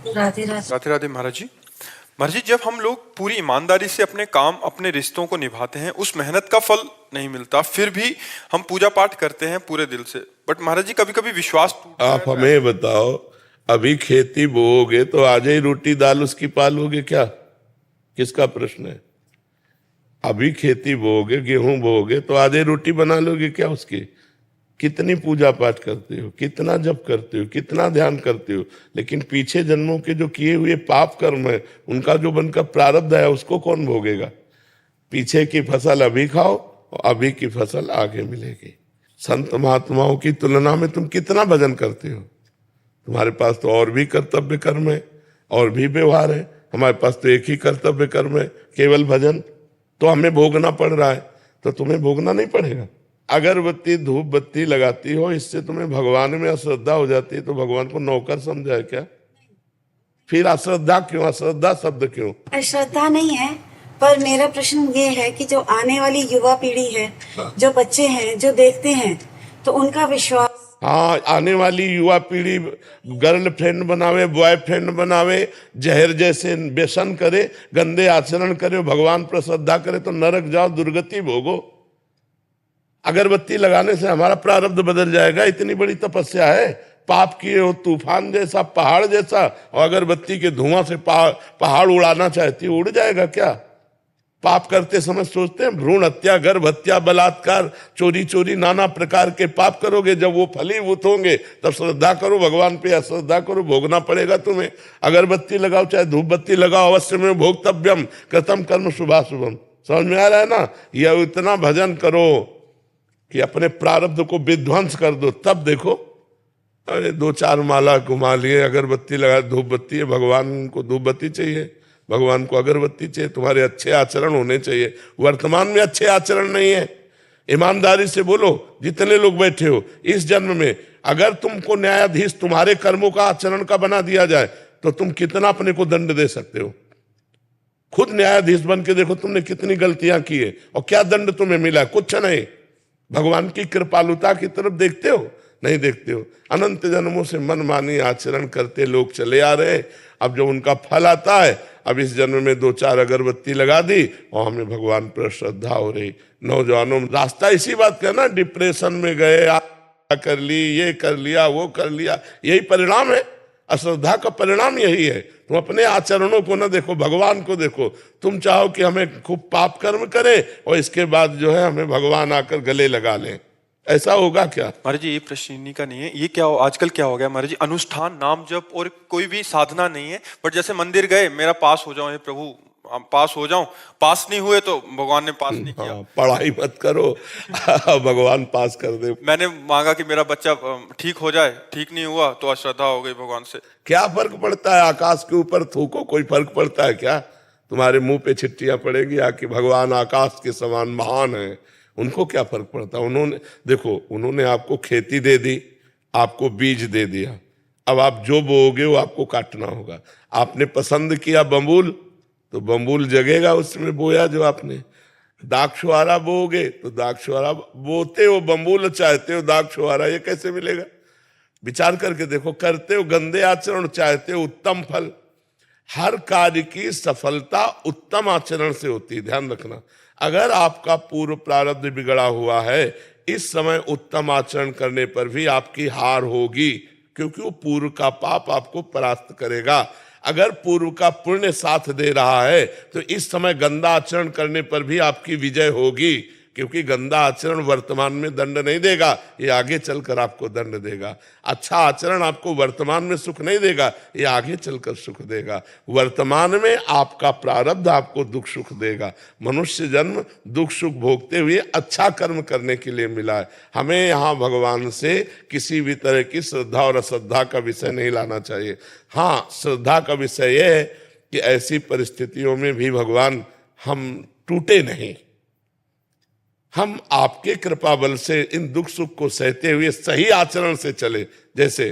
राधे राधे। राधे राधे महाराज जी। महाराज जी, जब हम लोग पूरी ईमानदारी से अपने काम अपने रिश्तों को निभाते हैं, उस मेहनत का फल नहीं मिलता, फिर भी हम पूजा पाठ करते हैं पूरे दिल से, बट महाराज जी कभी कभी विश्वास टूट आप जाता है। हमें बताओ, अभी खेती बोओगे तो आज ही रोटी दाल उसकी पालोगे क्या? किसका प्रश्न है? अभी खेती बोओगे, गेहूं बोओगे तो आज ही रोटी बना लोगे क्या उसकी? कितनी पूजा पाठ करते हो, कितना जप करते हो, कितना ध्यान करते हो, लेकिन पीछे जन्मों के जो किए हुए पाप कर्म है, उनका जो बनकर प्रारब्ध है, उसको कौन भोगेगा? पीछे की फसल अभी खाओ और अभी की फसल आगे मिलेगी। संत महात्माओं की तुलना में तुम कितना भजन करते हो? तुम्हारे पास तो और भी कर्तव्य कर्म है, और भी व्यवहार है। हमारे पास तो एक ही कर्तव्य कर्म है, केवल भजन। तो हमें भोगना पड़ रहा है, तो तुम्हें भोगना नहीं पड़ेगा। अगरबत्ती धूप बत्ती लगाती हो, इससे तुम्हें भगवान में अश्रद्धा हो जाती है, तो भगवान को नौकर समझा है क्या? फिर अश्रद्धा क्यों? अश्रद्धा शब्द क्यों? अश्रद्धा नहीं है, पर मेरा प्रश्न ये है कि जो आने वाली युवा पीढ़ी है, जो बच्चे हैं, जो देखते हैं, तो उनका विश्वास। हाँ, आने वाली युवा पीढ़ी गर्लफ्रेंड बनावे, बॉयफ्रेंड बनावे, जहर जैसे व्यसन करे, गंदे आचरण करे, भगवान पर श्रद्धा करे, तो नरक जाओ, दुर्गति भोगो। अगरबत्ती लगाने से हमारा प्रारब्ध बदल जाएगा? इतनी बड़ी तपस्या है, पाप किए हो तूफान जैसा, पहाड़ जैसा, और अगरबत्ती के धुआं से पहाड़ उड़ाना चाहती है, उड़ जाएगा क्या? पाप करते समय सोचते हैं भ्रूण हत्या, गर्भ हत्या, बलात्कार, चोरी चोरी, नाना प्रकार के पाप करोगे, जब वो फलीभूत होंगे तब श्रद्धा करो भगवान पे, अश्रद्धा करो, भोगना पड़ेगा तुम्हें। अगरबत्ती लगाओ चाहे धूप बत्ती लगाओ, अवश्य में भोक्तव्यम कृतम कर्म शुभाशुभम। समझ में आ रहा है ना? यह इतना भजन करो कि अपने प्रारब्ध को विध्वंस कर दो, तब देखो। अरे 2-4 माला घुमा लिए, अगरबत्ती लगा, धूप बत्ती है, भगवान को धूप बत्ती चाहिए, भगवान को अगरबत्ती चाहिए, तुम्हारे अच्छे आचरण होने चाहिए। वर्तमान में अच्छे आचरण नहीं है। ईमानदारी से बोलो, जितने लोग बैठे हो, इस जन्म में अगर तुमको न्यायाधीश तुम्हारे कर्मों का आचरण का बना दिया जाए, तो तुम कितना अपने को दंड दे सकते हो? खुद न्यायाधीश बन के देखो तुमने कितनी गलतियां की है और क्या दंड तुम्हें मिला? कुछ नहीं। भगवान की कृपालुता की तरफ देखते हो? नहीं देखते हो। अनंत जन्मों से मनमानी आचरण करते लोग चले आ रहे हैं। अब जब उनका फल आता है, अब इस जन्म में 2-4 अगरबत्ती लगा दी और हमें भगवान पर श्रद्धा हो रही। नौजवानों रास्ता इसी बात का ना, डिप्रेशन में गए, कर ली, ये कर लिया, वो कर लिया, यही परिणाम है। अश्रद्धा का परिणाम यही है। तुम अपने आचरणों को ना देखो, भगवान को देखो। तुम चाहो कि हमें खूब पाप कर्म करें और इसके बाद जो है हमें भगवान आकर गले लगा लें, ऐसा होगा क्या? महाराज जी, ये प्रश्न इन्हीं का नहीं है। ये क्या आजकल क्या हो गया महाराज जी, अनुष्ठान नाम जप और कोई भी साधना नहीं है, बट जैसे मंदिर गए, मेरा पास हो जाओ हे प्रभु, पास हो जाऊं, पास नहीं हुए तो भगवान ने पास नहीं किया। हाँ, पढ़ाई मत करो भगवान पास कर दे। मैंने मांगा कि मेरा बच्चा ठीक हो जाए, ठीक नहीं हुआ तो अश्रद्धा हो गई भगवान से। क्या फर्क पड़ता है? आकाश के ऊपर थूको, कोई फर्क पड़ता है क्या? तुम्हारे मुंह पे छिट्टियां पड़ेगी आके, भगवान आकाश के समान महान है, उनको क्या फर्क पड़ता? उन्होंने देखो, उन्होंने आपको खेती दे दी, आपको बीज दे दिया, अब आप जो बोओगे वो आपको काटना होगा। आपने पसंद किया बम्बूल, तो बम्बूल जगेगा उसमें बोया जो आपने। दाक्षुआरा बोओगे तो दाक्षुआरा, बोते हो बम्बूल, चाहते हो दाक्षुआरा, ये कैसे मिलेगा? विचार करके देखो। करते हो गंदे आचरण, चाहते हो उत्तम फल। हर कार्य की सफलता उत्तम आचरण से होती है, ध्यान रखना। अगर आपका पूर्व प्रारब्ध बिगड़ा हुआ है, इस समय उत्तम आचरण करने पर भी आपकी हार होगी, क्योंकि वो पूर्व का पाप आपको परास्त करेगा। अगर पूर्व का पुण्य साथ दे रहा है, तो इस समय गंदा आचरण करने पर भी आपकी विजय होगी, क्योंकि गंदा आचरण वर्तमान में दंड नहीं देगा, ये आगे चलकर आपको दंड देगा। अच्छा आचरण आपको वर्तमान में सुख नहीं देगा, ये आगे चलकर सुख देगा। वर्तमान में आपका प्रारब्ध आपको दुख सुख देगा। मनुष्य जन्म दुख सुख भोगते हुए अच्छा कर्म करने के लिए मिला है। हमें यहाँ भगवान से किसी भी तरह की श्रद्धा और अश्रद्धा का विषय नहीं लाना चाहिए। हाँ, श्रद्धा का विषय यह है कि ऐसी परिस्थितियों में भी भगवान हम टूटे नहीं, हम आपके कृपा बल से इन दुख सुख को सहते हुए सही आचरण से चले। जैसे